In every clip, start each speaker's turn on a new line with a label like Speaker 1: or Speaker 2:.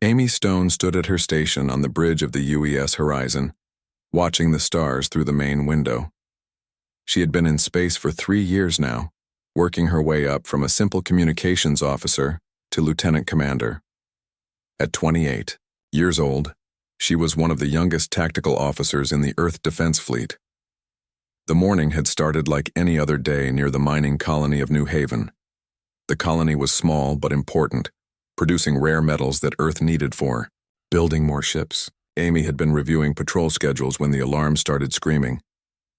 Speaker 1: Amy Stone stood at her station on the bridge of the UES Horizon, watching the stars through the main window. She had been in space for 3 years now, working her way up from a simple communications officer to lieutenant commander. At 28 years old, she was one of the youngest tactical officers in the Earth Defense Fleet. The morning had started like any other day near the mining colony of New Haven. The colony was small but important, producing rare metals that Earth needed for building more ships. Amy had been reviewing patrol schedules when the alarm started screaming.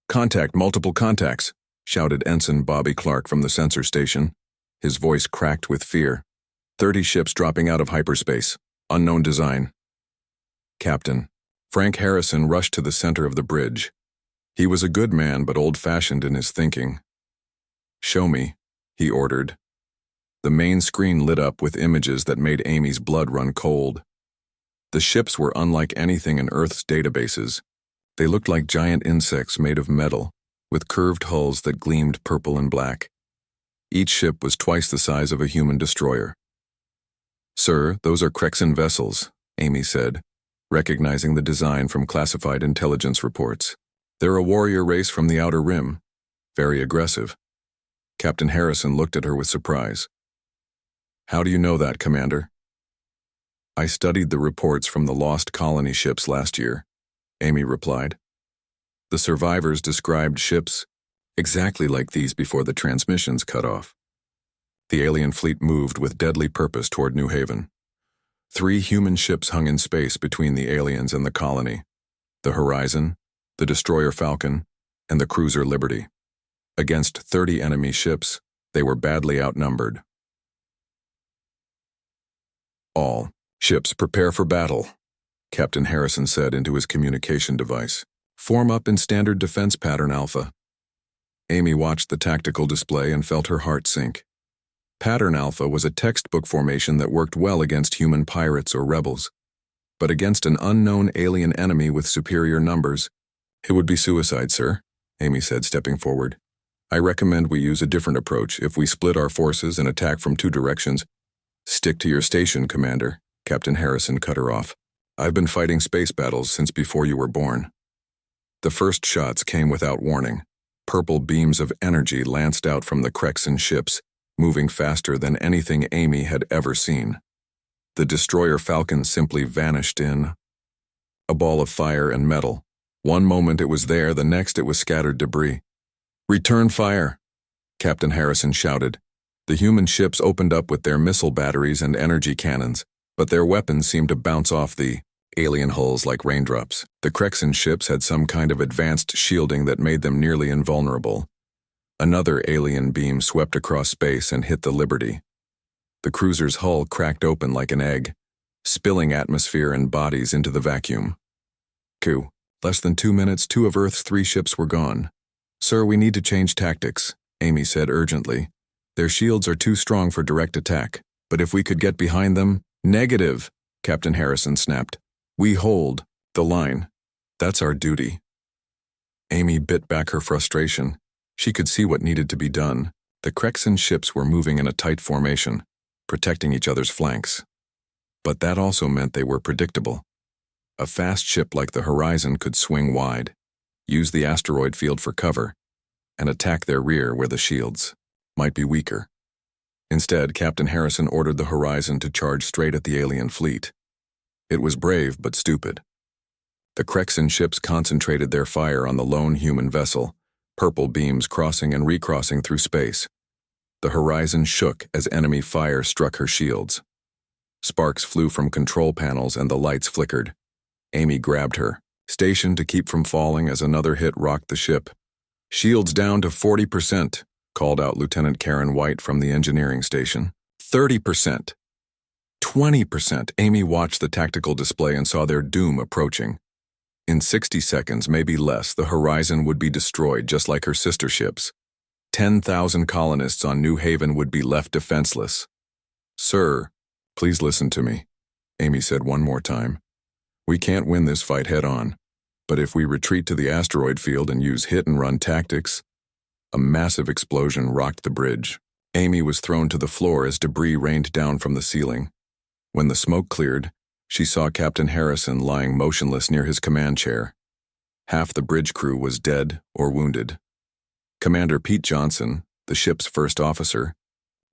Speaker 1: "Contact, multiple contacts," shouted Ensign Bobby Clark from the sensor station. His voice cracked with fear. 30 ships dropping out of hyperspace. Unknown design. Captain Frank Harrison rushed to the center of the bridge. He was a good man but old-fashioned in his thinking. "Show me," he ordered. The main screen lit up with images that made Amy's blood run cold. The ships were unlike anything in Earth's databases. They looked like giant insects made of metal, with curved hulls that gleamed purple and black. Each ship was twice the size of a human destroyer. "Sir, those are Crexan vessels," Amy said, recognizing the design from classified intelligence reports. "They're a warrior race from the Outer Rim. Very aggressive." Captain Harrison looked at her with surprise. "How do you know that, Commander?" "I studied the reports from the lost colony ships last year," Amy replied. "The survivors described ships exactly like these before the transmissions cut off." The alien fleet moved with deadly purpose toward New Haven. 3 human ships hung in space between the aliens and the colony: the Horizon, the destroyer Falcon, and the cruiser Liberty. Against 30 enemy ships, they were badly outnumbered. "All ships prepare for battle," Captain Harrison said into his communication device. "Form up in standard defense pattern Alpha." Amy watched the tactical display and felt her heart sink. Pattern Alpha was a textbook formation that worked well against human pirates or rebels. But against an unknown alien enemy with superior numbers, "It would be suicide, sir," Amy said, stepping forward. "I recommend we use a different approach if we split our forces and attack from 2 directions." "Stick to your station, Commander," Captain Harrison cut her off. "I've been fighting space battles since before you were born." The first shots came without warning. Purple beams of energy lanced out from the Crexan ships, moving faster than anything Amy had ever seen. The destroyer Falcon simply vanished in a ball of fire and metal. One moment it was there, the next it was scattered debris. "Return fire," Captain Harrison shouted. The human ships opened up with their missile batteries and energy cannons, but their weapons seemed to bounce off the alien hulls like raindrops. The Crexan ships had some kind of advanced shielding that made them nearly invulnerable. Another alien beam swept across space and hit the Liberty. The cruiser's hull cracked open like an egg, spilling atmosphere and bodies into the vacuum. Less than 2 minutes, 2 of Earth's 3 ships were gone. "Sir, we need to change tactics," Amy said urgently. "Their shields are too strong for direct attack, but if we could get behind them—" "Negative," Captain Harrison snapped. "We hold the line. That's our duty." Amy bit back her frustration. She could see what needed to be done. The Crexan ships were moving in a tight formation, protecting each other's flanks. But that also meant they were predictable. A fast ship like the Horizon could swing wide, use the asteroid field for cover, and attack their rear where the shields might be weaker. Instead, Captain Harrison ordered the Horizon to charge straight at the alien fleet. It was brave but stupid. The Crexan ships concentrated their fire on the lone human vessel, purple beams crossing and recrossing through space. The Horizon shook as enemy fire struck her shields. Sparks flew from control panels and the lights flickered. Amy grabbed her, stationed to keep from falling as another hit rocked the ship. "Shields down to 40%, called out Lieutenant Karen White from the engineering station. 30%. 20%. Amy watched the tactical display and saw their doom approaching. In 60 seconds, maybe less, the Horizon would be destroyed just like her sister ships. 10,000 colonists on New Haven would be left defenseless. "Sir, please listen to me," Amy said one more time. "We can't win this fight head-on, but if we retreat to the asteroid field and use hit-and-run tactics—" A massive explosion rocked the bridge. Amy was thrown to the floor as debris rained down from the ceiling. When the smoke cleared, She saw Captain Harrison lying motionless near his command chair. Half the bridge crew was dead or wounded. Commander Pete Johnson, the ship's first officer,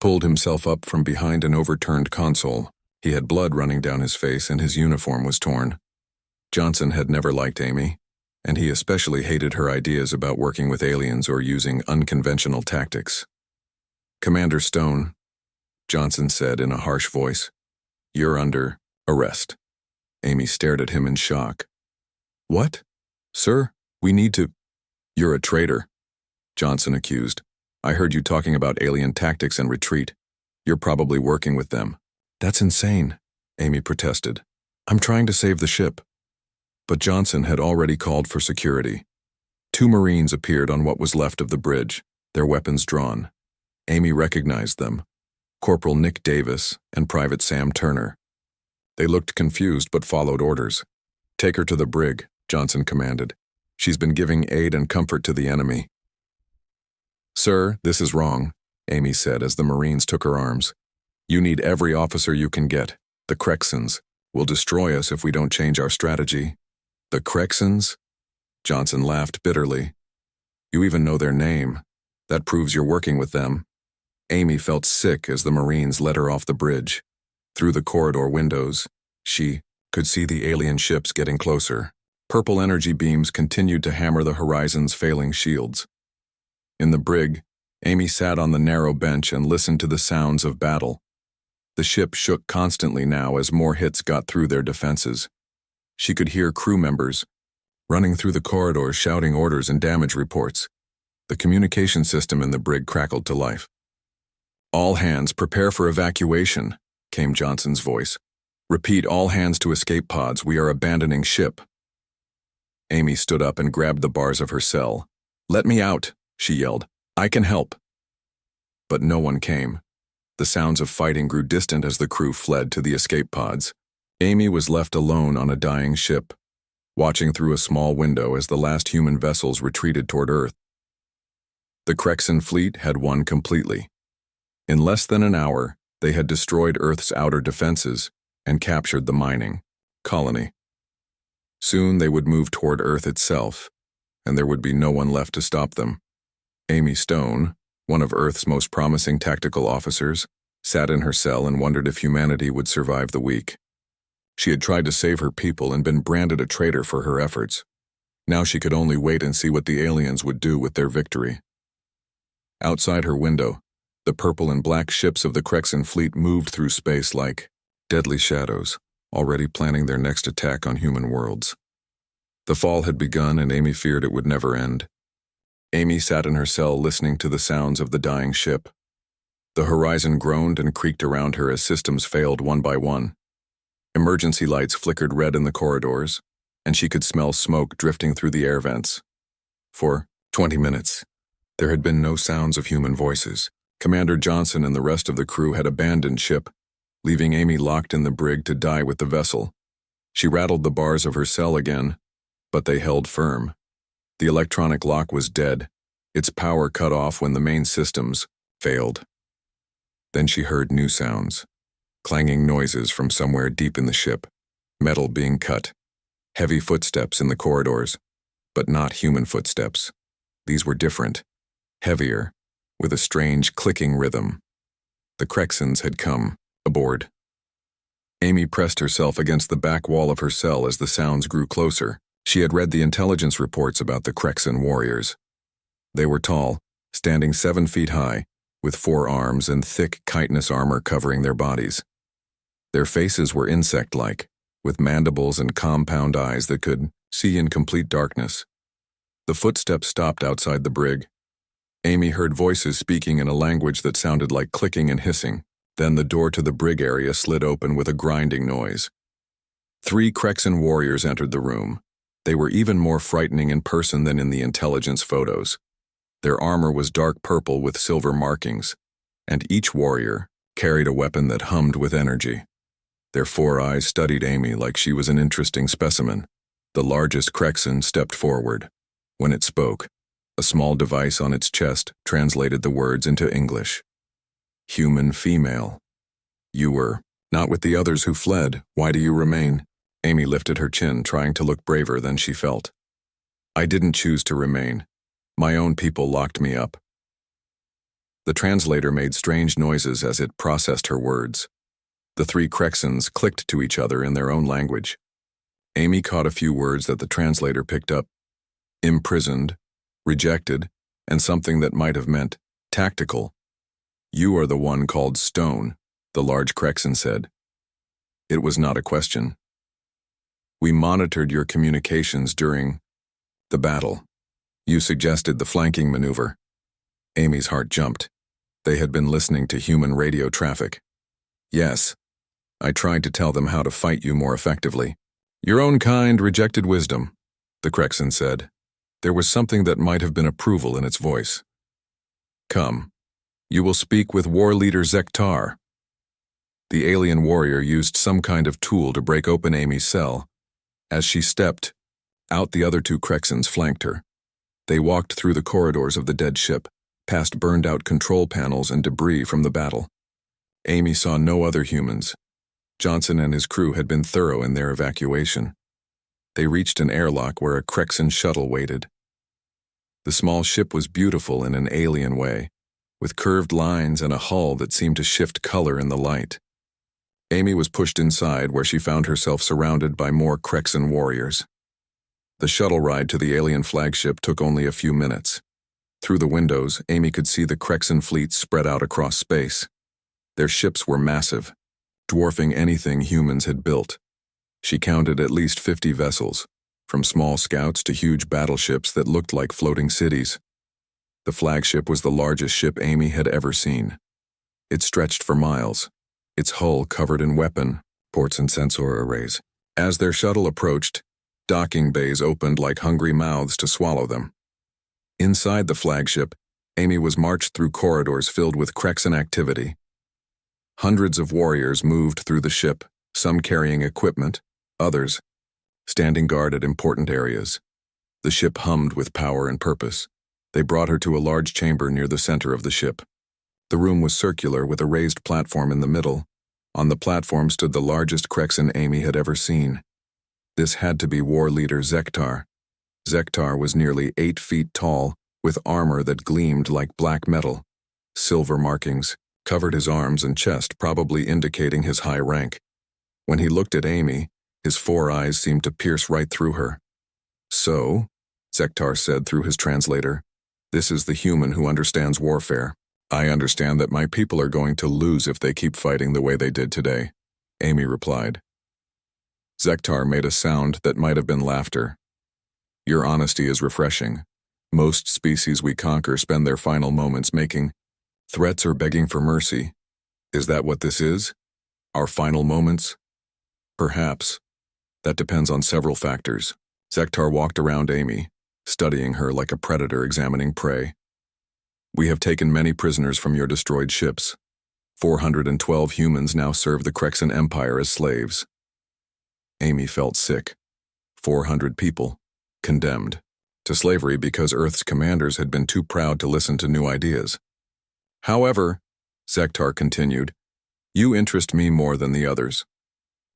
Speaker 1: pulled himself up from behind an overturned console. He had blood running down his face and his uniform was torn. Johnson had never liked Amy, and he especially hated her ideas about working with aliens or using unconventional tactics. "Commander Stone," Johnson said in a harsh voice, "you're under arrest." Amy stared at him in shock. "What? Sir, we need to—" "You're a traitor," Johnson accused. "I heard you talking about alien tactics and retreat. You're probably working with them." "That's insane," Amy protested. "I'm trying to save the ship." But Johnson had already called for security. 2 Marines appeared on what was left of the bridge, their weapons drawn. Amy recognized them: Corporal Nick Davis and Private Sam Turner. They looked confused but followed orders. "Take her to the brig," Johnson commanded. "She's been giving aid and comfort to the enemy." "Sir, this is wrong," Amy said as the Marines took her arms. "You need every officer you can get. The Crexons will destroy us if we don't change our strategy." "The Crexons?" Johnson laughed bitterly. "You even know their name. That proves you're working with them." Amy felt sick as the Marines led her off the bridge. Through the corridor windows, she could see the alien ships getting closer. Purple energy beams continued to hammer the horizon's failing shields. In the brig, Amy sat on the narrow bench and listened to the sounds of battle. The ship shook constantly now as more hits got through their defenses. She could hear crew members running through the corridors shouting orders and damage reports. The communication system in the brig crackled to life. "All hands, prepare for evacuation," came Johnson's voice. "Repeat, all hands to escape pods. We are abandoning ship." Amy stood up and grabbed the bars of her cell. "Let me out," she yelled. "I can help." But no one came. The sounds of fighting grew distant as the crew fled to the escape pods. Amy was left alone on a dying ship, watching through a small window as the last human vessels retreated toward Earth. The Crexon fleet had won completely. In less than an hour, they had destroyed Earth's outer defenses and captured the mining colony. Soon they would move toward Earth itself, and there would be no one left to stop them. Amy Stone, one of Earth's most promising tactical officers, sat in her cell and wondered if humanity would survive the week. She had tried to save her people and been branded a traitor for her efforts. Now she could only wait and see what the aliens would do with their victory. Outside her window, the purple and black ships of the Crexon fleet moved through space like deadly shadows, already planning their next attack on human worlds. The fall had begun and Amy feared it would never end. Amy sat in her cell listening to the sounds of the dying ship. The horizon groaned and creaked around her as systems failed one by one. Emergency lights flickered red in the corridors, and she could smell smoke drifting through the air vents. For 20 minutes, there had been no sounds of human voices. Commander Johnson and the rest of the crew had abandoned ship, leaving Amy locked in the brig to die with the vessel. She rattled the bars of her cell again, but they held firm. The electronic lock was dead, its power cut off when the main systems failed. Then she heard new sounds, clanging noises from somewhere deep in the ship, metal being cut, heavy footsteps in the corridors, but not human footsteps. These were different, heavier, with a strange clicking rhythm. The Crexons had come aboard. Amy pressed herself against the back wall of her cell as the sounds grew closer. She had read the intelligence reports about the Crexon warriors. They were tall, standing 7 feet high, with 4 arms and thick chitinous armor covering their bodies. Their faces were insect-like, with mandibles and compound eyes that could see in complete darkness. The footsteps stopped outside the brig. Amy heard voices speaking in a language that sounded like clicking and hissing. Then the door to the brig area slid open with a grinding noise. 3 Crexon warriors entered the room. They were even more frightening in person than in the intelligence photos. Their armor was dark purple with silver markings, and each warrior carried a weapon that hummed with energy. Their 4 eyes studied Amy like she was an interesting specimen. The largest Crexon stepped forward. When it spoke, a small device on its chest translated the words into English. "Human female. You were Not with the others who fled. Why do you remain? Amy lifted her chin, trying to look braver than she felt. I didn't choose to remain. My own people locked me up. The translator made strange noises as it processed her words. The three Crexons clicked to each other in their own language. Amy caught a few words that the translator picked up. Imprisoned, rejected, and something that might have meant tactical. You are the one called Stone, the large Crexon said. It was not a question. We monitored your communications during the battle. You suggested the flanking maneuver. Amy's heart jumped. They had been listening to human radio traffic. Yes. I tried to tell them how to fight you more effectively. Your own kind rejected wisdom, the Crexon said. There was something that might have been approval in its voice. Come. You will speak with war leader Zektar. The alien warrior used some kind of tool to break open Amy's cell. As she stepped out, the other two Crexons flanked her. They walked through the corridors of the dead ship, past burned-out control panels and debris from the battle. Amy saw no other humans. Johnson and his crew had been thorough in their evacuation. They reached an airlock where a Crexon shuttle waited. The small ship was beautiful in an alien way, with curved lines and a hull that seemed to shift color in the light. Amy was pushed inside, where she found herself surrounded by more Crexon warriors. The shuttle ride to the alien flagship took only a few minutes. Through the windows, Amy could see the Crexon fleet spread out across space. Their ships were massive, dwarfing anything humans had built. She counted at least 50 vessels, from small scouts to huge battleships that looked like floating cities. The flagship was the largest ship Amy had ever seen. It stretched for miles, its hull covered in weapon, ports and sensor arrays. As their shuttle approached, docking bays opened like hungry mouths to swallow them. Inside the flagship, Amy was marched through corridors filled with Crexon activity. Hundreds of warriors moved through the ship, some carrying equipment, others standing guard at important areas. The ship hummed with power and purpose. They brought her to a large chamber near the center of the ship. The room was circular with a raised platform in the middle. On the platform stood the largest Crexon Amy had ever seen. This had to be war leader Zektar. Zektar was nearly 8 feet tall, with armor that gleamed like black metal. Silver markings covered his arms and chest, probably indicating his high rank. When he looked at Amy, his 4 eyes seemed to pierce right through her. So, Zektar said through his translator, this is the human who understands warfare. I understand that my people are going to lose if they keep fighting the way they did today, Amy replied. Zektar made a sound that might have been laughter. Your honesty is refreshing. Most species we conquer spend their final moments making threats or begging for mercy. Is that what this is? Our final moments? Perhaps. That depends on several factors. Zektar walked around Amy, studying her like a predator examining prey. We have taken many prisoners from your destroyed ships. 412 humans now serve the Crexon Empire as slaves. Amy felt sick. 400 people, condemned to slavery because Earth's commanders had been too proud to listen to new ideas. However, Zektar continued, you interest me more than the others.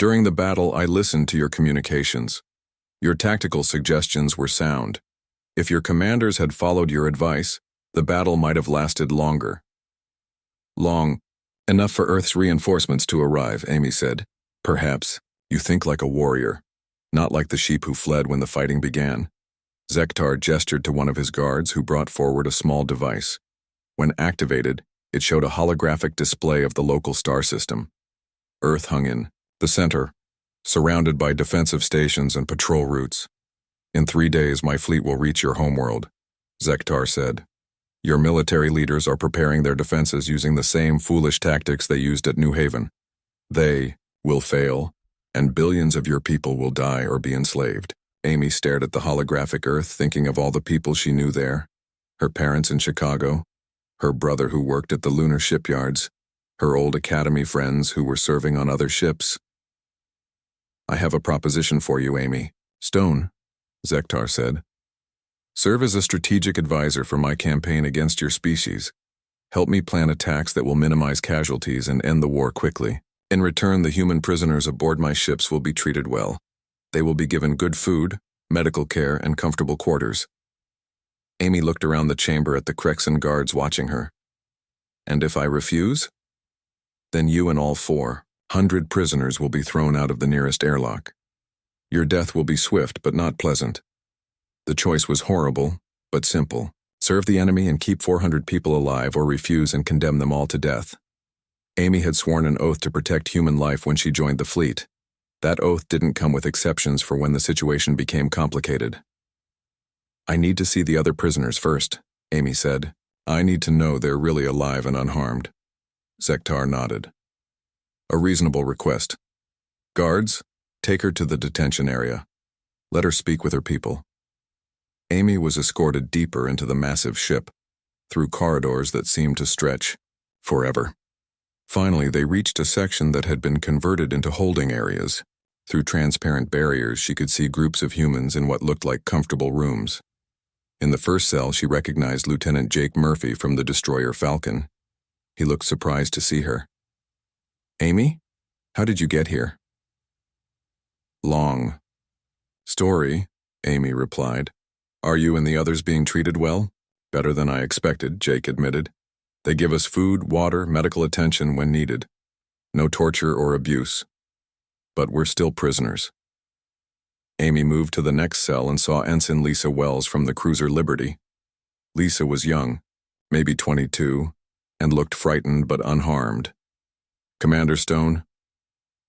Speaker 1: During the battle, I listened to your communications. Your tactical suggestions were sound. If your commanders had followed your advice, the battle might have lasted longer. Long enough for Earth's reinforcements to arrive, Amy said. Perhaps you think like a warrior, not like the sheep who fled when the fighting began. Zektar gestured to one of his guards, who brought forward a small device. When activated, it showed a holographic display of the local star system. Earth hung in the center, surrounded by defensive stations and patrol routes. In 3 days, my fleet will reach your homeworld, Zektar said. Your military leaders are preparing their defenses using the same foolish tactics they used at New Haven. They will fail, and billions of your people will die or be enslaved. Amy stared at the holographic Earth, thinking of all the people she knew there. Her parents in Chicago, her brother who worked at the lunar shipyards, her old academy friends who were serving on other ships. I have a proposition for you, Amy. Stone, Zektar said. Serve as a strategic advisor for my campaign against your species. Help me plan attacks that will minimize casualties and end the war quickly. In return, the human prisoners aboard my ships will be treated well. They will be given good food, medical care, and comfortable quarters. Amy looked around the chamber at the Crexan guards watching her. And if I refuse? Then you and all 400 prisoners will be thrown out of the nearest airlock. Your death will be swift but not pleasant. The choice was horrible, but simple. Serve the enemy and keep 400 people alive, or refuse and condemn them all to death. Amy had sworn an oath to protect human life when she joined the fleet. That oath didn't come with exceptions for when the situation became complicated. I need to see the other prisoners first, Amy said. I need to know they're really alive and unharmed. Zektar nodded. A reasonable request. Guards, take her to the detention area. Let her speak with her people. Amy was escorted deeper into the massive ship, through corridors that seemed to stretch forever. Finally, they reached a section that had been converted into holding areas. Through transparent barriers, she could see groups of humans in what looked like comfortable rooms. In the first cell, she recognized Lieutenant Jake Murphy from the destroyer Falcon. He looked surprised to see her. Amy, how did you get here? Long story, Amy replied. Are you and the others being treated well? Better than I expected, Jake admitted. They give us food, water, medical attention when needed. No torture or abuse. But we're still prisoners. Amy moved to the next cell and saw Ensign Lisa Wells from the cruiser Liberty. Lisa was young, maybe 22, and looked frightened but unharmed. Commander Stone,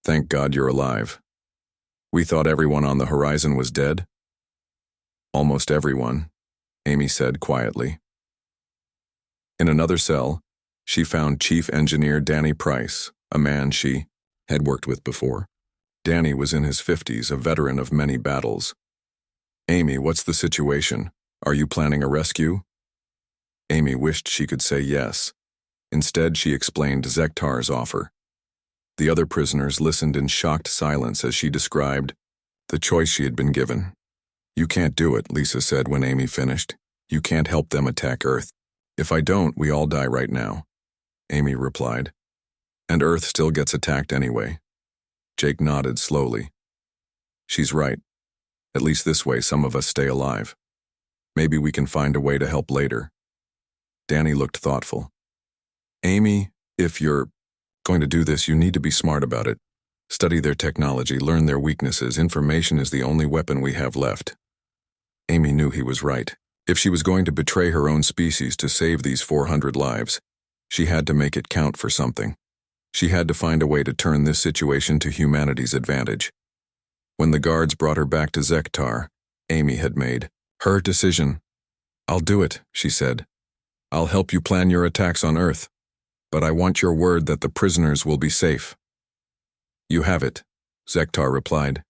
Speaker 1: thank God you're alive. We thought everyone on the horizon was dead. Almost everyone, Amy said quietly. In another cell, she found Chief Engineer Danny Price, a man she had worked with before. Danny was in his 50s, a veteran of many battles. Amy, what's the situation? Are you planning a rescue? Amy wished she could say yes. Instead, she explained Zektar's offer. The other prisoners listened in shocked silence as she described the choice she had been given. You can't do it, Lisa said when Amy finished. You can't help them attack Earth. If I don't, we all die right now, Amy replied. And Earth still gets attacked anyway. Jake nodded slowly. She's right. At least this way some of us stay alive. Maybe we can find a way to help later. Danny looked thoughtful. Amy, if you're going to do this, you need to be smart about it. Study their technology, learn their weaknesses. Information is the only weapon we have left. Amy knew he was right. If she was going to betray her own species to save these 400 lives, she had to make it count for something. She had to find a way to turn this situation to humanity's advantage. When the guards brought her back to Zektar, Amy had made her decision. I'll do it, she said. I'll help you plan your attacks on Earth, but I want your word that the prisoners will be safe. You have it, Zektar replied.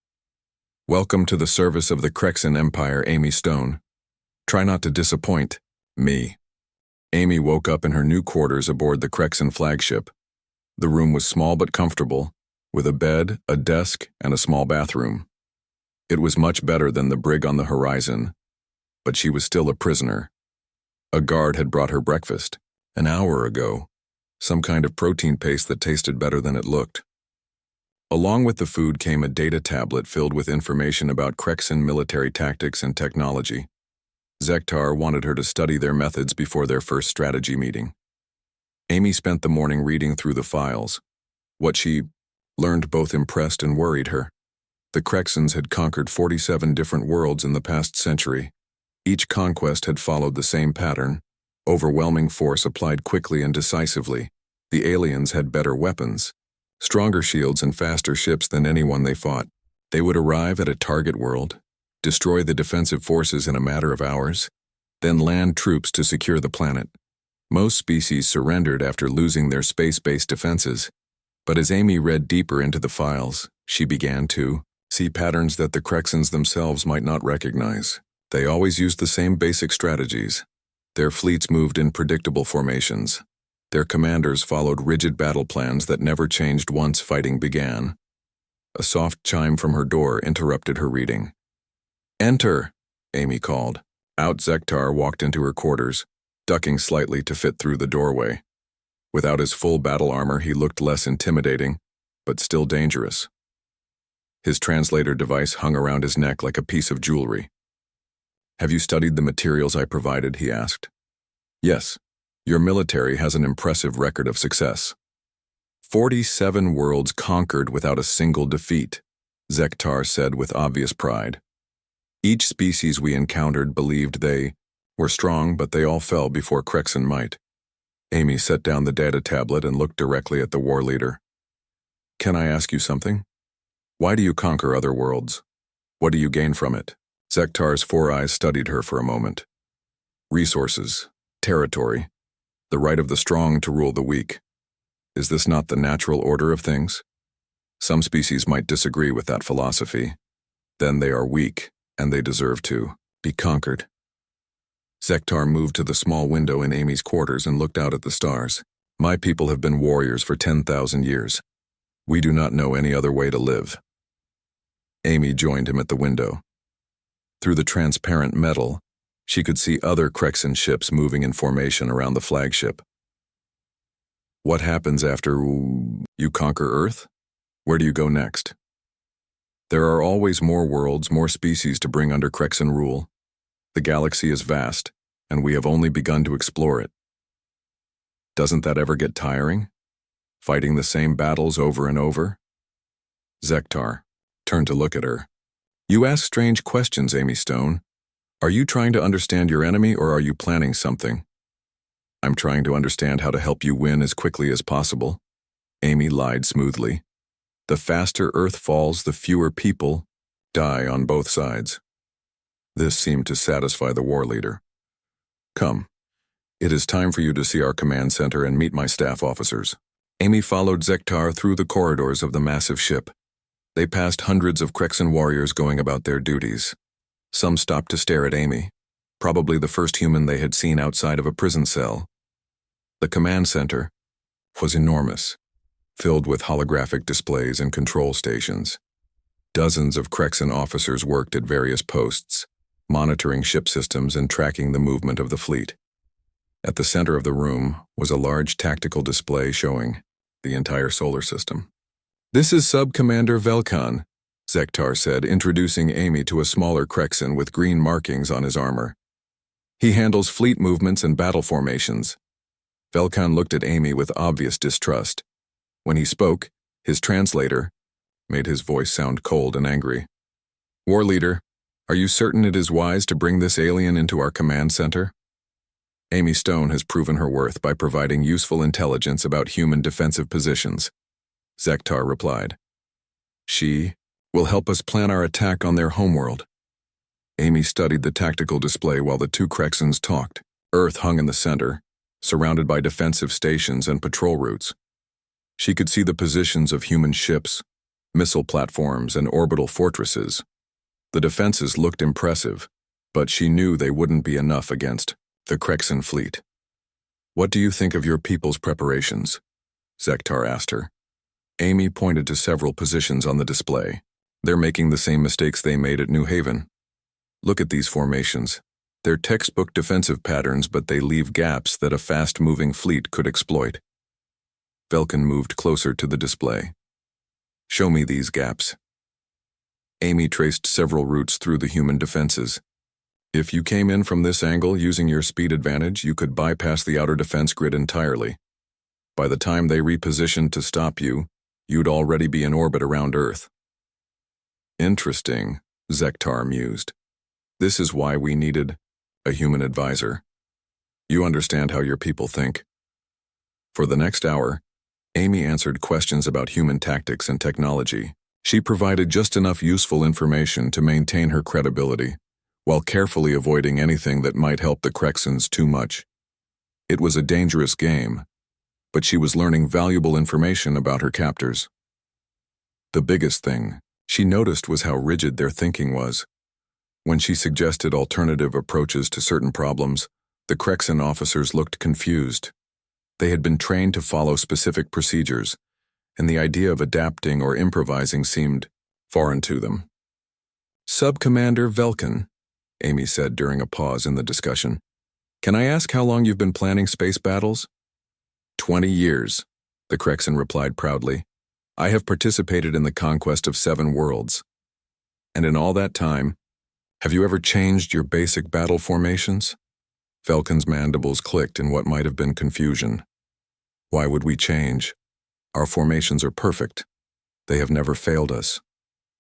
Speaker 1: Welcome to the service of the Crexan Empire, Amy Stone. Try not to disappoint me. Amy woke up in her new quarters aboard the Crexan flagship. The room was small but comfortable, with a bed, a desk, and a small bathroom. It was much better than the brig on the horizon, but she was still a prisoner. A guard had brought her breakfast, an hour ago, some kind of protein paste that tasted better than it looked. Along with the food came a data tablet filled with information about Crexan military tactics and technology. Zektar wanted her to study their methods before their first strategy meeting. Amy spent the morning reading through the files. What she learned both impressed and worried her. The Crexans had conquered 47 different worlds in the past century. Each conquest had followed the same pattern. Overwhelming force applied quickly and decisively. The aliens had better weapons, stronger shields and faster ships than anyone they fought. They would arrive at a target world, destroy the defensive forces in a matter of hours, then land troops to secure the planet. Most species surrendered after losing their space-based defenses, but as Amy read deeper into the files, she began to see patterns that the Crexans themselves might not recognize. They always used the same basic strategies. Their fleets moved in predictable formations. Their commanders followed rigid battle plans that never changed once fighting began. A soft chime from her door interrupted her reading. "Enter," Amy called. Out Zektar walked into her quarters, ducking slightly to fit through the doorway. Without his full battle armor, he looked less intimidating, but still dangerous. His translator device hung around his neck like a piece of jewelry. "Have you studied the materials I provided?" he asked. "Yes. Your military has an impressive record of success. 47 worlds conquered without a single defeat," Zektar said with obvious pride. "Each species we encountered believed they were strong, but they all fell before Crexan might." Amy set down the data tablet and looked directly at the war leader. "Can I ask you something? Why do you conquer other worlds? What do you gain from it?" Zektar's four eyes studied her for a moment. "Resources, territory, the right of the strong to rule the weak. Is this not the natural order of things? Some species might disagree with that philosophy. Then they are weak, and they deserve to be conquered." Zektar moved to the small window in Amy's quarters and looked out at the stars. "My people have been warriors for 10,000 years. We do not know any other way to live." Amy joined him at the window. Through the transparent metal, she could see other Crexan ships moving in formation around the flagship. "What happens after you conquer Earth? Where do you go next?" "There are always more worlds, more species to bring under Crexan rule. The galaxy is vast, and we have only begun to explore it." "Doesn't that ever get tiring? Fighting the same battles over and over?" Zektar turned to look at her. "You ask strange questions, Amy Stone. Are you trying to understand your enemy, or are you planning something?" "I'm trying to understand how to help you win as quickly as possible." Amy lied smoothly. "The faster Earth falls, the fewer people die on both sides." This seemed to satisfy the war leader. "Come. It is time for you to see our command center and meet my staff officers." Amy followed Zektar through the corridors of the massive ship. They passed hundreds of Crexan warriors going about their duties. Some stopped to stare at Amy, probably the first human they had seen outside of a prison cell. The command center was enormous, filled with holographic displays and control stations. Dozens of Crexan officers worked at various posts, monitoring ship systems and tracking the movement of the fleet. At the center of the room was a large tactical display showing the entire solar system. "This is Sub-Commander Velkan," Zektar said, introducing Amy to a smaller Crexan with green markings on his armor. "He handles fleet movements and battle formations." Velkan looked at Amy with obvious distrust. When he spoke, his translator made his voice sound cold and angry. "War leader, are you certain it is wise to bring this alien into our command center?" Amy Stone has proven her worth by providing useful intelligence about human defensive positions, Zektar replied. "She will help us plan our attack on their homeworld." Amy studied the tactical display while the two Crexans talked. Earth hung in the center, surrounded by defensive stations and patrol routes. She could see the positions of human ships, missile platforms, and orbital fortresses. The defenses looked impressive, but she knew they wouldn't be enough against the Crexan fleet. "What do you think of your people's preparations?" Zektar asked her. Amy pointed to several positions on the display. "They're making the same mistakes they made at New Haven. Look at these formations. They're textbook defensive patterns, but they leave gaps that a fast-moving fleet could exploit." Velkan moved closer to the display. "Show me these gaps." Amy traced several routes through the human defenses. "If you came in from this angle using your speed advantage, you could bypass the outer defense grid entirely. By the time they repositioned to stop you, you'd already be in orbit around Earth." "Interesting," Zektar mused. "This is why we needed a human advisor. You understand how your people think." For the next hour, Amy answered questions about human tactics and technology. She provided just enough useful information to maintain her credibility, while carefully avoiding anything that might help the Crexans too much. It was a dangerous game, but she was learning valuable information about her captors. The biggest thing she noticed was how rigid their thinking was. When she suggested alternative approaches to certain problems, the Crexan officers looked confused. They had been trained to follow specific procedures, and the idea of adapting or improvising seemed foreign to them. "Sub-Commander Velkan," Amy said during a pause in the discussion, "can I ask how long you've been planning space battles?" 20 years, the Crexan replied proudly. I have participated in the conquest of 7 worlds. And in all that time, have you ever changed your basic battle formations? Velkan's mandibles clicked in what might have been confusion. Why would we change? Our formations are perfect. They have never failed us.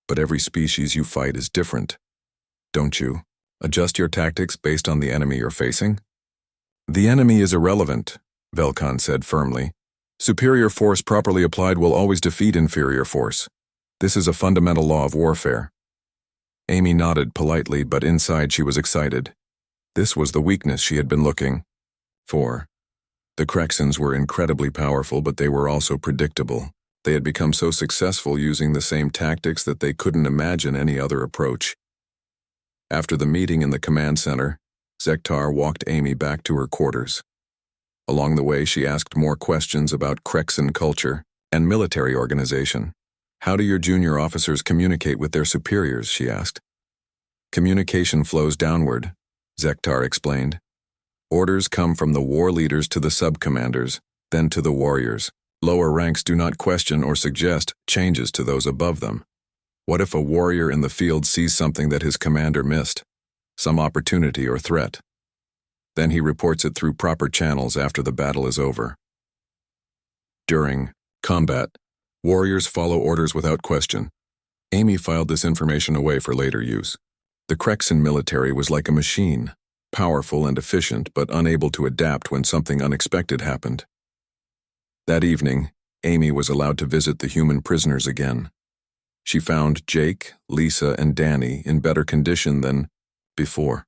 Speaker 1: But every species you fight is different. Don't you adjust your tactics based on the enemy you're facing? The enemy is irrelevant, Velkan said firmly. Superior force properly applied will always defeat inferior force. This is a fundamental law of warfare. Amy nodded politely, but inside she was excited. This was the weakness she had been looking for. The Krexans were incredibly powerful, but they were also predictable. They had become so successful using the same tactics that they couldn't imagine any other approach. After the meeting in the command center, Zektar walked Amy back to her quarters. Along the way, she asked more questions about Krexan culture and military organization. How do your junior officers communicate with their superiors, she asked. Communication flows downward, Zektar explained. Orders come from the war leaders to the sub-commanders, then to the warriors. Lower ranks do not question or suggest changes to those above them. What if a warrior in the field sees something that his commander missed? Some opportunity or threat. Then he reports it through proper channels after the battle is over. During combat, warriors follow orders without question. Amy filed this information away for later use. The Krexan military was like a machine, powerful and efficient, but unable to adapt when something unexpected happened. That evening, Amy was allowed to visit the human prisoners again. She found Jake, Lisa, and Danny in better condition than before.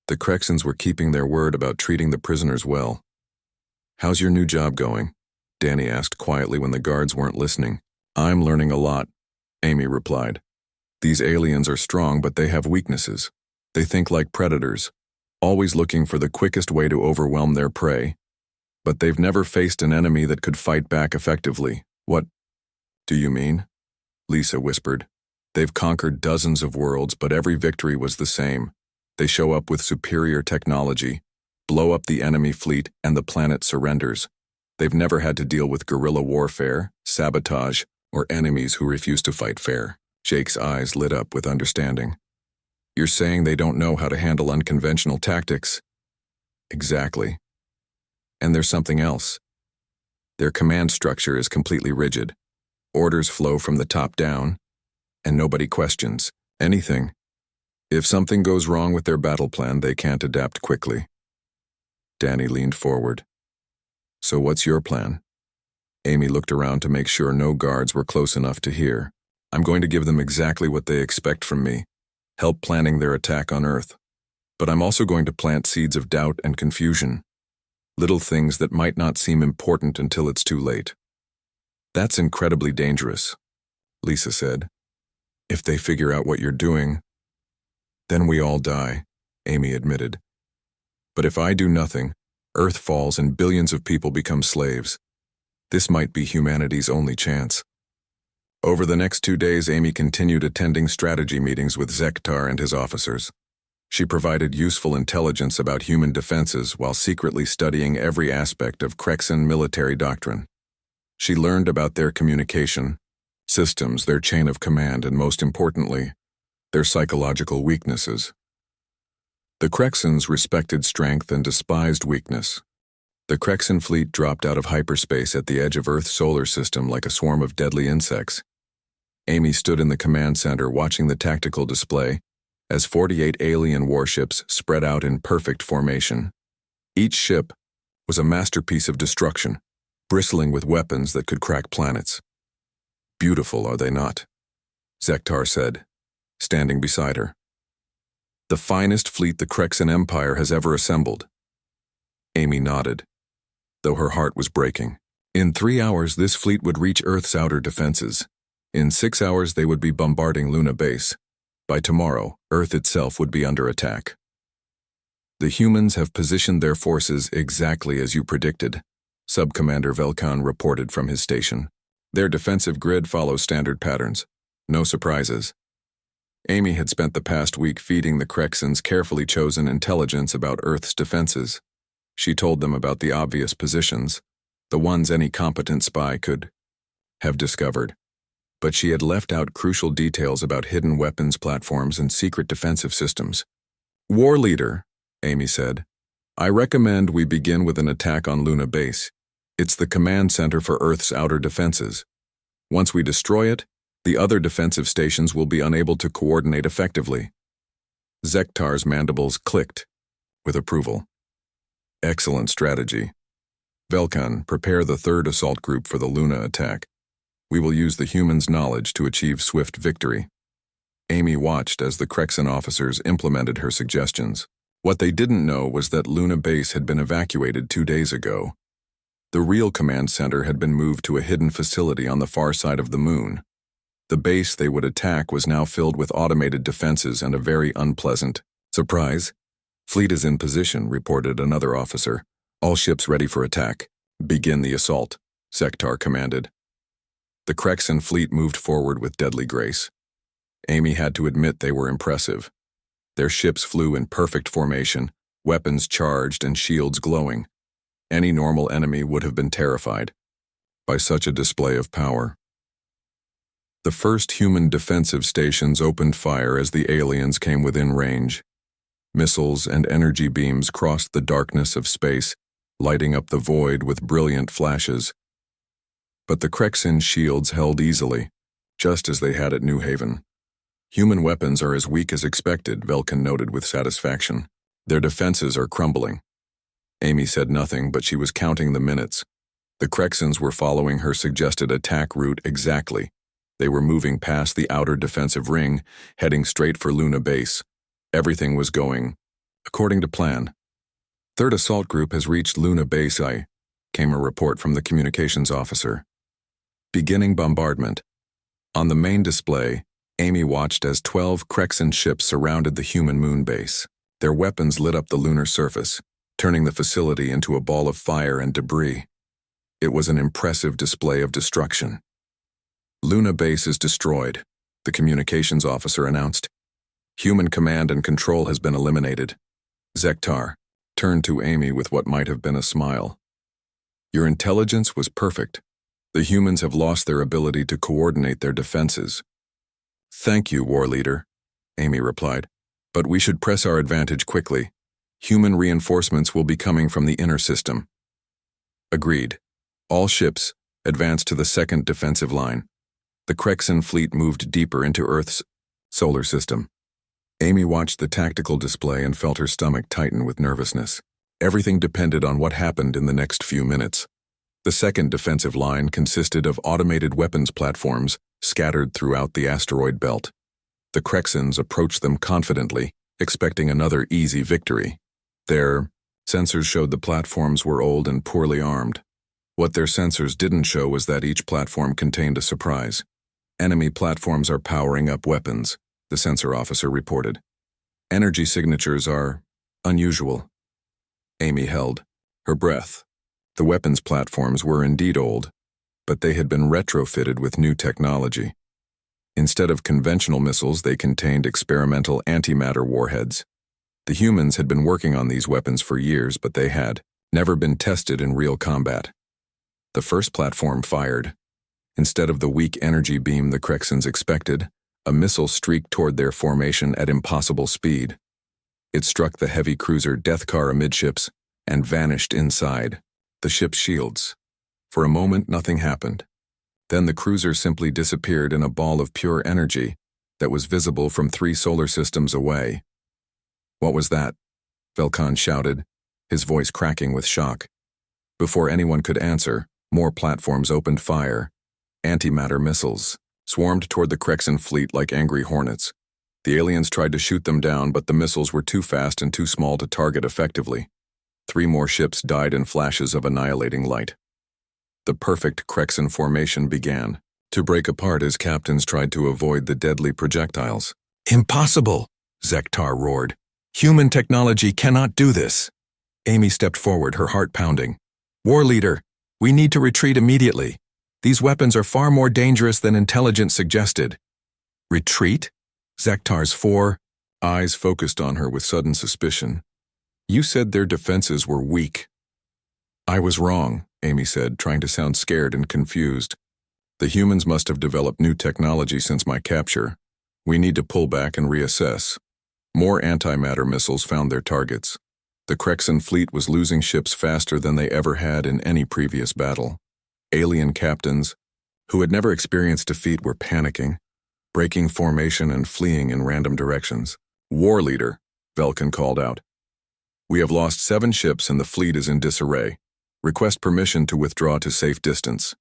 Speaker 1: The Krexans were keeping their word about treating the prisoners well. "How's your new job going?" Danny asked quietly when the guards weren't listening. "I'm learning a lot," Amy replied. "These aliens are strong, but they have weaknesses. They think like predators, always looking for the quickest way to overwhelm their prey. But they've never faced an enemy that could fight back effectively." "What do you mean?" Lisa whispered. "They've conquered dozens of worlds, but every victory was the same. They show up with superior technology, blow up the enemy fleet, and the planet surrenders. They've never had to deal with guerrilla warfare, sabotage, or enemies who refuse to fight fair." Jake's eyes lit up with understanding. "You're saying they don't know how to handle unconventional tactics?" "Exactly. And there's something else. Their command structure is completely rigid. Orders flow from the top down, and nobody questions anything. If something goes wrong with their battle plan, they can't adapt quickly." Danny leaned forward. "So what's your plan?" Amy looked around to make sure no guards were close enough to hear. "I'm going to give them exactly what they expect from me, help planning their attack on Earth. But I'm also going to plant seeds of doubt and confusion, little things that might not seem important until it's too late." "That's incredibly dangerous," Lisa said. "If they figure out what you're doing, then we all die," Amy admitted. "But if I do nothing, Earth falls and billions of people become slaves. This might be humanity's only chance." Over the next 2 days, Amy continued attending strategy meetings with Zektar and his officers. She provided useful intelligence about human defenses while secretly studying every aspect of Krexan military doctrine. She learned about their communication systems, their chain of command, and most importantly, their psychological weaknesses. The Krexans respected strength and despised weakness. The Krexan fleet dropped out of hyperspace at the edge of Earth's solar system like a swarm of deadly insects. Amy stood in the command center watching the tactical display as 48 alien warships spread out in perfect formation. Each ship was a masterpiece of destruction, bristling with weapons that could crack planets. "Beautiful, are they not?" Zektar said, standing beside her. "The finest fleet the Krexan Empire has ever assembled." Amy nodded, though her heart was breaking. In 3 hours, this fleet would reach Earth's outer defenses. In 6 hours, they would be bombarding Luna Base. By tomorrow, Earth itself would be under attack. "The humans have positioned their forces exactly as you predicted," Sub-Commander Velkan reported from his station. "Their defensive grid follows standard patterns. No surprises." Amy had spent the past week feeding the Krexans carefully chosen intelligence about Earth's defenses. She told them about the obvious positions, the ones any competent spy could have discovered. but she had left out crucial details about hidden weapons platforms and secret defensive systems. "War Leader," Amy said, "I recommend we begin with an attack on Luna Base. It's the command center for Earth's outer defenses. Once we destroy it, the other defensive stations will be unable to coordinate effectively." Zektar's mandibles clicked with approval. "Excellent strategy. Velkan, prepare the third assault group for the Luna attack. We will use the humans' knowledge to achieve swift victory." Amy watched as the Krexan officers implemented her suggestions. What they didn't know was that Luna Base had been evacuated 2 days ago. The real command center had been moved to a hidden facility on the far side of the moon. The base they would attack was now filled with automated defenses and a very unpleasant surprise. "Fleet is in position," reported another officer. "All ships ready for attack. Begin the assault," Zektar commanded. The Krexan fleet moved forward with deadly grace. Amy had to admit they were impressive. Their ships flew in perfect formation, weapons charged and shields glowing. Any normal enemy would have been terrified by such a display of power. The first human defensive stations opened fire as the aliens came within range. Missiles and energy beams crossed the darkness of space, lighting up the void with brilliant flashes. But the Krexan shields held easily, just as they had at New Haven. "Human weapons are as weak as expected," Velkan noted with satisfaction. "Their defenses are crumbling." Amy said nothing, but she was counting the minutes. The Krexans were following her suggested attack route exactly. They were moving past the outer defensive ring, heading straight for Luna Base. Everything was going according to plan. "Third assault group has reached Luna Base," came a report from the communications officer. "Beginning bombardment." On the main display, Amy watched as 12 Krexan ships surrounded the human moon base. Their weapons lit up the lunar surface, turning the facility into a ball of fire and debris. It was an impressive display of destruction. "Luna Base is destroyed," the communications officer announced. "Human command and control has been eliminated." Zektar turned to Amy with what might have been a smile. "Your intelligence was perfect. The humans have lost their ability to coordinate their defenses." "Thank you, War Leader," Amy replied. "But we should press our advantage quickly. Human reinforcements will be coming from the inner system." "Agreed. All ships, advance to the second defensive line." The Krexan fleet moved deeper into Earth's solar system. Amy watched the tactical display and felt her stomach tighten with nervousness. Everything depended on what happened in the next few minutes. The second defensive line consisted of automated weapons platforms scattered throughout the asteroid belt. The Krexans approached them confidently, expecting another easy victory. Their sensors showed the platforms were old and poorly armed. What their sensors didn't show was that each platform contained a surprise. "Enemy platforms are powering up weapons," the sensor officer reported. "Energy signatures are unusual." Amy held her breath. The weapons platforms were indeed old, but they had been retrofitted with new technology. Instead of conventional missiles, they contained experimental antimatter warheads. The humans had been working on these weapons for years, but they had never been tested in real combat. The first platform fired. Instead of the weak energy beam the Krexans expected, a missile streaked toward their formation at impossible speed. It struck the heavy cruiser Death Car amidships and vanished inside the ship's shields. For a moment, nothing happened. Then the cruiser simply disappeared in a ball of pure energy that was visible from 3 solar systems away. "What was that?" Velkan shouted, his voice cracking with shock. Before anyone could answer, more platforms opened fire. Antimatter missiles swarmed toward the Krexan fleet like angry hornets. The aliens tried to shoot them down, but the missiles were too fast and too small to target effectively. 3 more ships died in flashes of annihilating light. The perfect Krexan formation began to break apart as captains tried to avoid the deadly projectiles. "Impossible!" Zektar roared. "Human technology cannot do this." Amy stepped forward, her heart pounding. "War Leader, we need to retreat immediately. These weapons are far more dangerous than intelligence suggested." "Retreat?" Zektar's 4 eyes focused on her with sudden suspicion. "You said their defenses were weak." "I was wrong," Amy said, trying to sound scared and confused. The humans must have developed new technology since my capture. We need to pull back and reassess. More antimatter missiles found their targets. The Krexan fleet was losing ships faster than they ever had in any previous battle. Alien captains, who had never experienced defeat, were panicking, breaking formation and fleeing in random directions. War leader, Velkin called out. We have lost 7 ships and the fleet is in disarray. Request permission to withdraw to safe distance.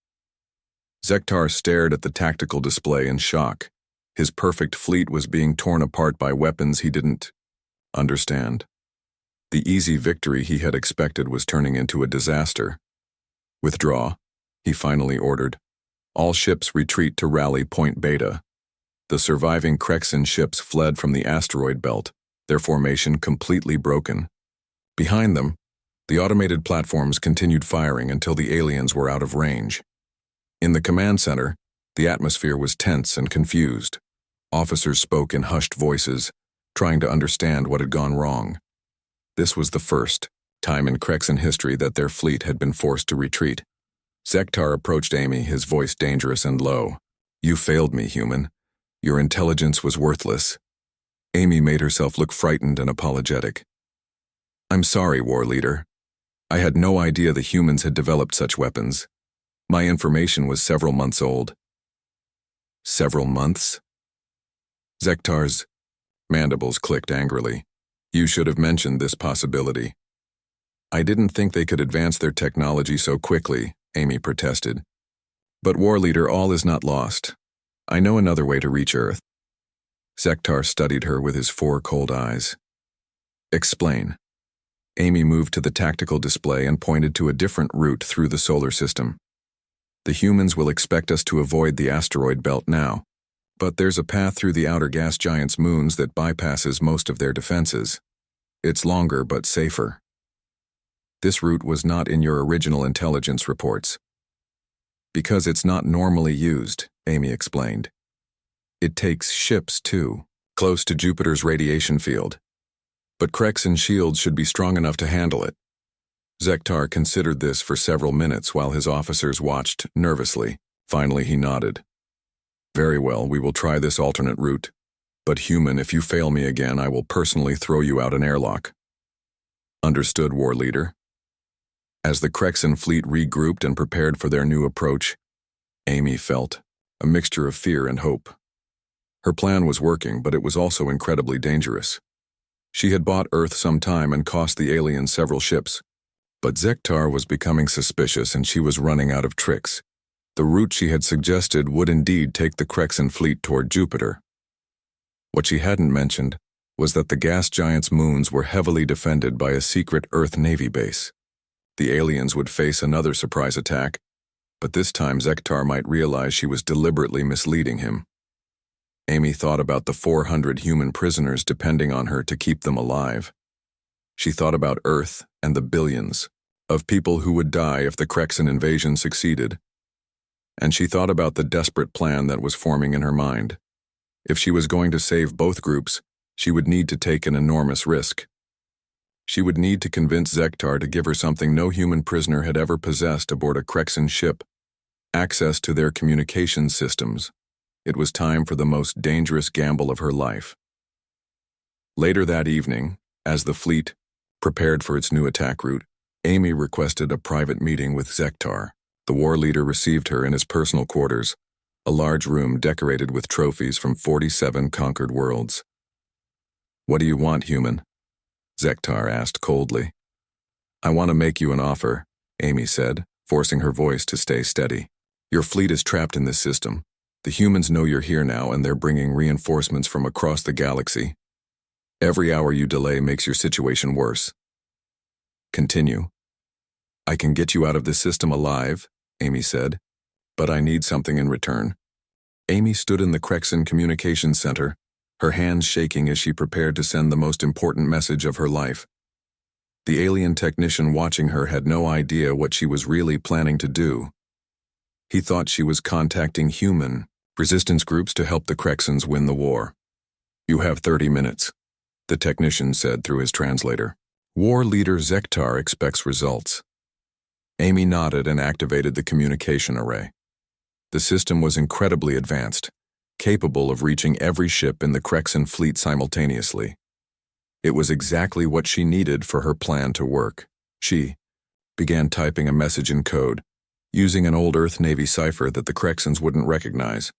Speaker 1: Zektar stared at the tactical display in shock. His perfect fleet was being torn apart by weapons he didn't understand. The easy victory he had expected was turning into a disaster. Withdraw, he finally ordered. All ships retreat to rally Point Beta. The surviving Krexan ships fled from the asteroid belt, their formation completely broken. Behind them, the automated platforms continued firing until the aliens were out of range. In the command center, the atmosphere was tense and confused. Officers spoke in hushed voices, trying to understand what had gone wrong. This was the first time in Krexan history that their fleet had been forced to retreat. Zektar approached Amy, his voice dangerous and low. You failed me, human. Your intelligence was worthless. Amy made herself look frightened and apologetic. I'm sorry, war leader. I had no idea the humans had developed such weapons. My information was several months old. Several months? Zektar's mandibles clicked angrily. You should have mentioned this possibility. I didn't think they could advance their technology so quickly, Amy protested. But war leader, all is not lost. I know another way to reach Earth. Zektar studied her with his 4 cold eyes. Explain. Amy moved to the tactical display and pointed to a different route through the solar system. The humans will expect us to avoid the asteroid belt now, but there's a path through the outer gas giants' moons that bypasses most of their defenses. It's longer but safer. This route was not in your original intelligence reports. Because it's not normally used, Amy explained. It takes ships, too, close to Jupiter's radiation field. But Krexan shields should be strong enough to handle it. Zektar considered this for several minutes while his officers watched nervously. Finally, he nodded. Very well, we will try this alternate route. But human, if you fail me again, I will personally throw you out an airlock. Understood, war leader. As the Krexan fleet regrouped and prepared for their new approach, Amy felt a mixture of fear and hope. Her plan was working, but it was also incredibly dangerous. She had bought Earth some time and cost the aliens several ships. But Zektar was becoming suspicious and she was running out of tricks. The route she had suggested would indeed take the Krexan fleet toward Jupiter. What she hadn't mentioned was that the gas giants' moons were heavily defended by a secret Earth Navy base. The aliens would face another surprise attack, but this time Zektar might realize she was deliberately misleading him. Amy thought about the 400 human prisoners depending on her to keep them alive. She thought about Earth and the billions of people who would die if the Krexan invasion succeeded. And she thought about the desperate plan that was forming in her mind. If she was going to save both groups, she would need to take an enormous risk. She would need to convince Zektar to give her something no human prisoner had ever possessed aboard a Krexan ship: access to their communications systems. It was time for the most dangerous gamble of her life. Later that evening, as the fleet prepared for its new attack route, Amy requested a private meeting with Zektar. The war leader received her in his personal quarters, a large room decorated with trophies from 47 conquered worlds. What do you want, human? Zektar asked coldly. I want to make you an offer, Amy said, forcing her voice to stay steady. Your fleet is trapped in this system. The humans know you're here now and they're bringing reinforcements from across the galaxy. Every hour you delay makes your situation worse. Continue. I can get you out of this system alive, Amy said, but I need something in return. Amy stood in the Krexan Communications Center, her hands shaking as she prepared to send the most important message of her life. The alien technician watching her had no idea what she was really planning to do. He thought she was contacting human resistance groups to help the Krexans win the war. You have 30 minutes, the technician said through his translator. War leader Zektar expects results. Amy nodded and activated the communication array. The system was incredibly advanced, capable of reaching every ship in the Crexan fleet simultaneously. It was exactly what she needed for her plan to work. She began typing a message in code, using an old Earth Navy cipher that the Crexans wouldn't recognize.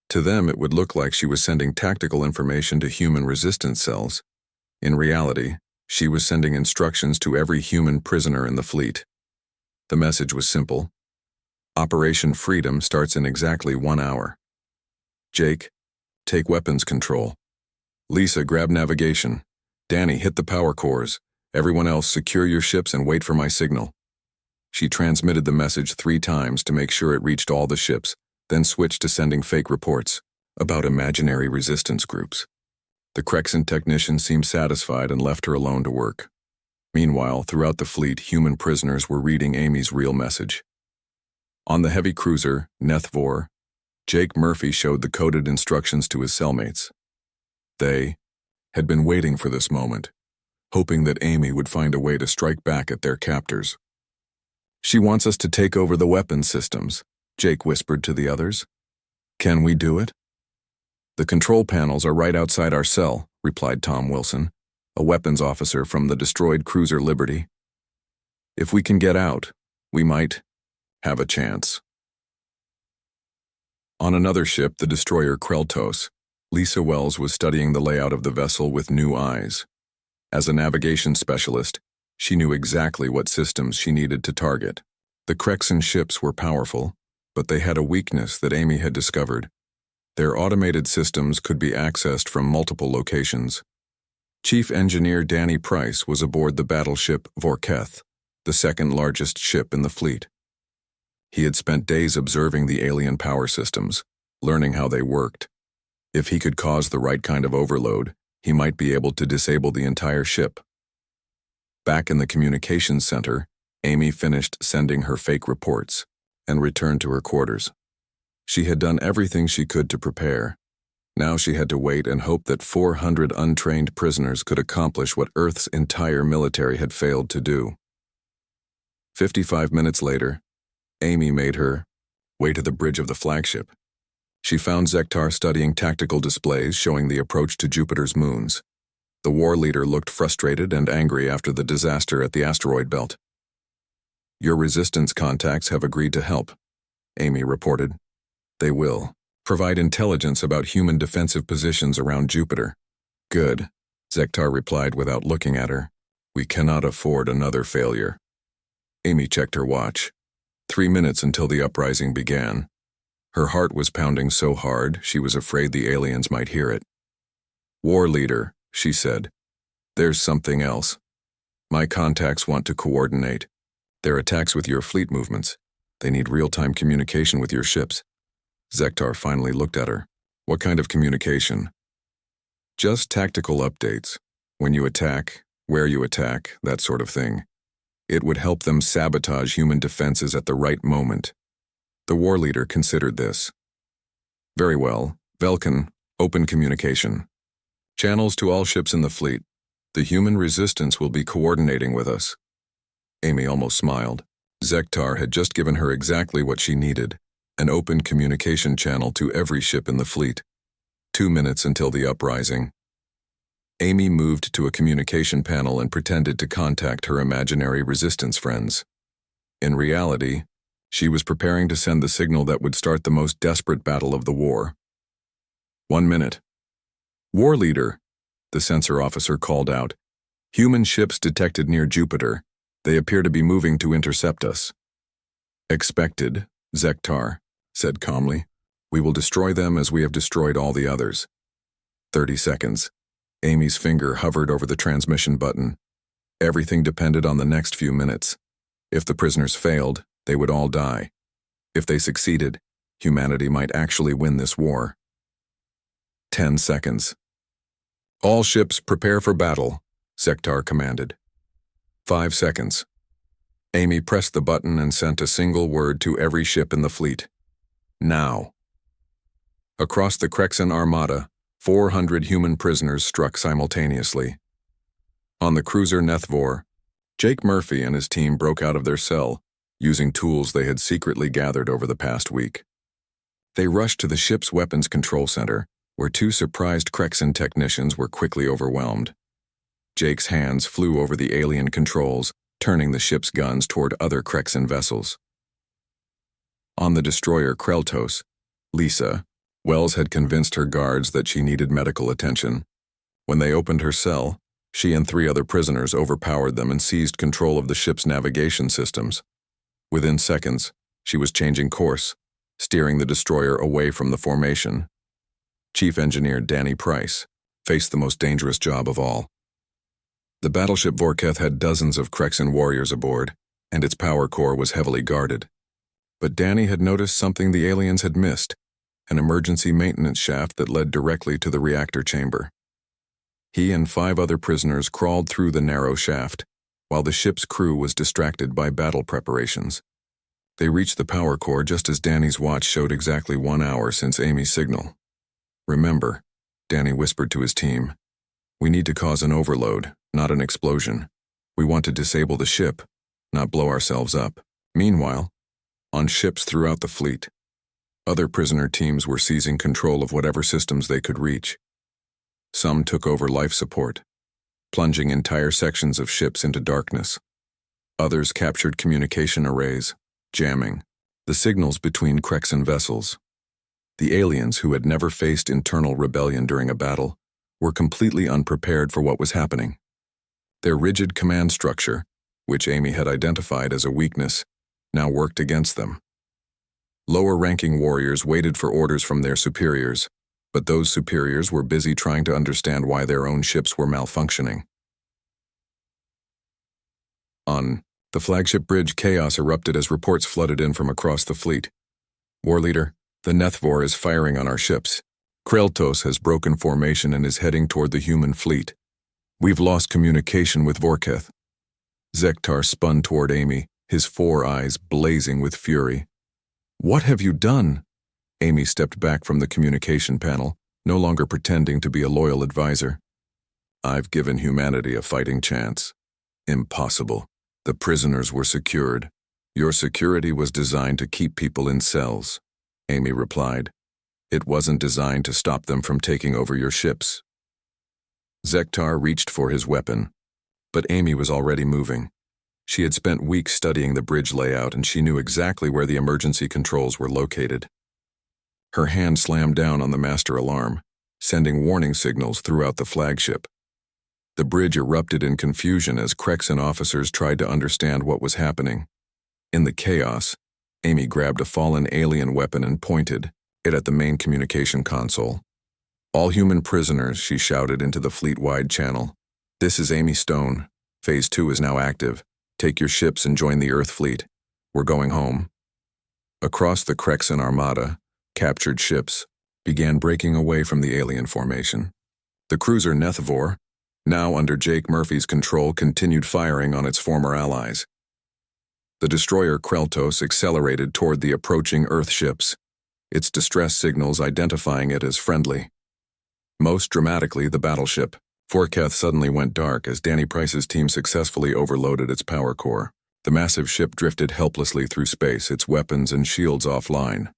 Speaker 1: To them, it would look like she was sending tactical information to human resistance cells. In reality, she was sending instructions to every human prisoner in the fleet. The message was simple. Operation Freedom starts in exactly 1 hour. Jake, take weapons control. Lisa, grab navigation. Danny, hit the power cores. Everyone else, secure your ships and wait for my signal. She transmitted the message 3 times to make sure it reached all the ships, then switched to sending fake reports about imaginary resistance groups. The Crexan technician seemed satisfied and left her alone to work. Meanwhile, throughout the fleet, human prisoners were reading Amy's real message. On the heavy cruiser, Nethvor, Jake Murphy showed the coded instructions to his cellmates. They had been waiting for this moment, hoping that Amy would find a way to strike back at their captors. She wants us to take over the weapons systems, Jake whispered to the others. Can we do it? The control panels are right outside our cell, replied Tom Wilson, a weapons officer from the destroyed cruiser Liberty. If we can get out, we might have a chance. On another ship, the destroyer Kreltos, Lisa Wells was studying the layout of the vessel with new eyes. As a navigation specialist, she knew exactly what systems she needed to target. The Crexan ships were powerful, but they had a weakness that Amy had discovered. Their automated systems could be accessed from multiple locations. Chief Engineer Danny Price was aboard the battleship Vorketh, the second largest ship in the fleet. He had spent days observing the alien power systems, learning how they worked. If he could cause the right kind of overload, he might be able to disable the entire ship. Back in the communications center, Amy finished sending her fake reports and returned to her quarters. She had done everything she could to prepare. Now she had to wait and hope that 400 untrained prisoners could accomplish what Earth's entire military had failed to do. 55 minutes later, Amy made her way to the bridge of the flagship. She found Zektar studying tactical displays showing the approach to Jupiter's moons. The war leader looked frustrated and angry after the disaster at the asteroid belt. Your resistance contacts have agreed to help, Amy reported. They will provide intelligence about human defensive positions around Jupiter. Good, Zektar replied without looking at her. We cannot afford another failure. Amy checked her watch. 3 minutes until the uprising began. Her heart was pounding so hard she was afraid the aliens might hear it. War leader, she said. There's something else. My contacts want to coordinate their attacks with your fleet movements. They need real-time communication with your ships. Zektar finally looked at her. What kind of communication? Just tactical updates. When you attack, where you attack, that sort of thing. It would help them sabotage human defenses at the right moment. The war leader considered this. Very well. Velkin, open communication. Channels to all ships in the fleet. The human resistance will be coordinating with us. Amy almost smiled. Zektar had just given her exactly what she needed, an open communication channel to every ship in the fleet. 2 minutes until the uprising. Amy moved to a communication panel and pretended to contact her imaginary resistance friends. In reality, she was preparing to send the signal that would start the most desperate battle of the war. 1 minute. War leader, the sensor officer called out. Human ships detected near Jupiter. They appear to be moving to intercept us. Expected, Zektar said calmly. We will destroy them as we have destroyed all the others. 30 seconds. Amy's finger hovered over the transmission button. Everything depended on the next few minutes. If the prisoners failed, they would all die. If they succeeded, humanity might actually win this war. 10 seconds. All ships prepare for battle, Zektar commanded. 5 seconds. Amy pressed the button and sent a single word to every ship in the fleet. Now. Across the Crexan Armada, 400 human prisoners struck simultaneously. On the cruiser Nethvor, Jake Murphy and his team broke out of their cell, using tools they had secretly gathered over the past week. They rushed to the ship's weapons control center, where two surprised Krexan technicians were quickly overwhelmed. Jake's hands flew over the alien controls, turning the ship's guns toward other Krexan vessels. On the destroyer Kreltos, Lisa, Wells had convinced her guards that she needed medical attention. When they opened her cell, she and 3 other prisoners overpowered them and seized control of the ship's navigation systems. Within seconds, she was changing course, steering the destroyer away from the formation. Chief Engineer Danny Price faced the most dangerous job of all. The battleship Vorketh had dozens of Krexan warriors aboard, and its power core was heavily guarded. But Danny had noticed something the aliens had missed, an emergency maintenance shaft that led directly to the reactor chamber. He and 5 other prisoners crawled through the narrow shaft, while the ship's crew was distracted by battle preparations. They reached the power core just as Danny's watch showed exactly 1 hour since Amy's signal. "Remember," Danny whispered to his team, "we need to cause an overload, not an explosion. We want to disable the ship, not blow ourselves up." Meanwhile, on ships throughout the fleet, other prisoner teams were seizing control of whatever systems they could reach. Some took over life support, plunging entire sections of ships into darkness. Others captured communication arrays, jamming the signals between Krexan vessels. The aliens, who had never faced internal rebellion during a battle, were completely unprepared for what was happening. Their rigid command structure, which Amy had identified as a weakness, now worked against them. Lower-ranking warriors waited for orders from their superiors, but those superiors were busy trying to understand why their own ships were malfunctioning. On the flagship bridge, chaos erupted as reports flooded in from across the fleet. "War leader, the Nethvor is firing on our ships. Kreltos has broken formation and is heading toward the human fleet. We've lost communication with Vorketh." Zektar spun toward Amy, his 4 eyes blazing with fury. "What have you done?" Amy stepped back from the communication panel, no longer pretending to be a loyal advisor. "I've given humanity a fighting chance." "Impossible. The prisoners were secured. Your security was designed to keep people in cells," Amy replied. "It wasn't designed to stop them from taking over your ships." Zektar reached for his weapon, but Amy was already moving. She had spent weeks studying the bridge layout, and she knew exactly where the emergency controls were located. Her hand slammed down on the master alarm, sending warning signals throughout the flagship. The bridge erupted in confusion as Krexan officers tried to understand what was happening. In the chaos, Amy grabbed a fallen alien weapon and pointed it at the main communication console. "All human prisoners," she shouted into the fleet-wide channel. "This is Amy Stone. Phase 2 is now active. Take your ships and join the Earth fleet. We're going home." Across the Krexan armada, captured ships began breaking away from the alien formation. The cruiser Nethvor, now under Jake Murphy's control, continued firing on its former allies. The destroyer Kreltos accelerated toward the approaching Earth ships, its distress signals identifying it as friendly. Most dramatically, the battleship Vorketh suddenly went dark as Danny Price's team successfully overloaded its power core. The massive ship drifted helplessly through space, its weapons and shields offline.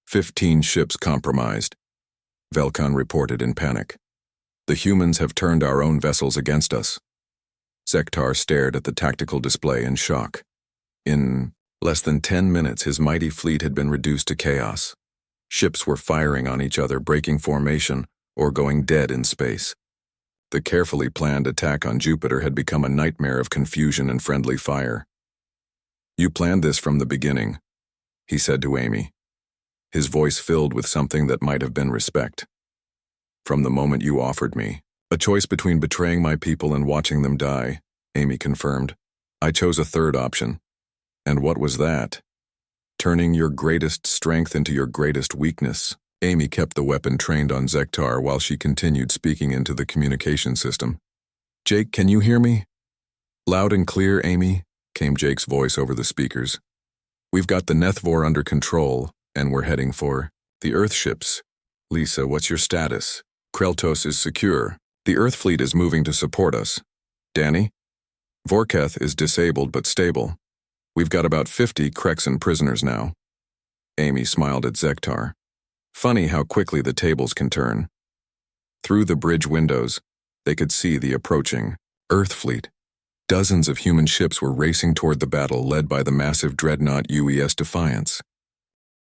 Speaker 1: 15 ships compromised, Velkan reported in panic. "The humans have turned our own vessels against us." Zektar stared at the tactical display in shock. In less than 10 minutes, his mighty fleet had been reduced to chaos. Ships were firing on each other, breaking formation, or going dead in space. The carefully planned attack on Jupiter had become a nightmare of confusion and friendly fire. "You planned this from the beginning," he said to Amy, his voice filled with something that might have been respect. "From the moment you offered me a choice between betraying my people and watching them die," Amy confirmed. "I chose a third option." "And what was that?" "Turning your greatest strength into your greatest weakness." Amy kept the weapon trained on Zektar while she continued speaking into the communication system. "Jake, can you hear me?" "Loud and clear, Amy," came Jake's voice over the speakers. "We've got the Nethvor under control, and we're heading for the Earth ships. Lisa, what's your status?" "Kreltos is secure. The Earth fleet is moving to support us." "Danny?" "Vorketh is disabled but stable. We've got about 50 Krexan prisoners now." Amy smiled at Zektar. Funny how quickly the tables can turn. Through the bridge windows, they could see the approaching Earth fleet. Dozens of human ships were racing toward the battle led by the massive dreadnought UES Defiance.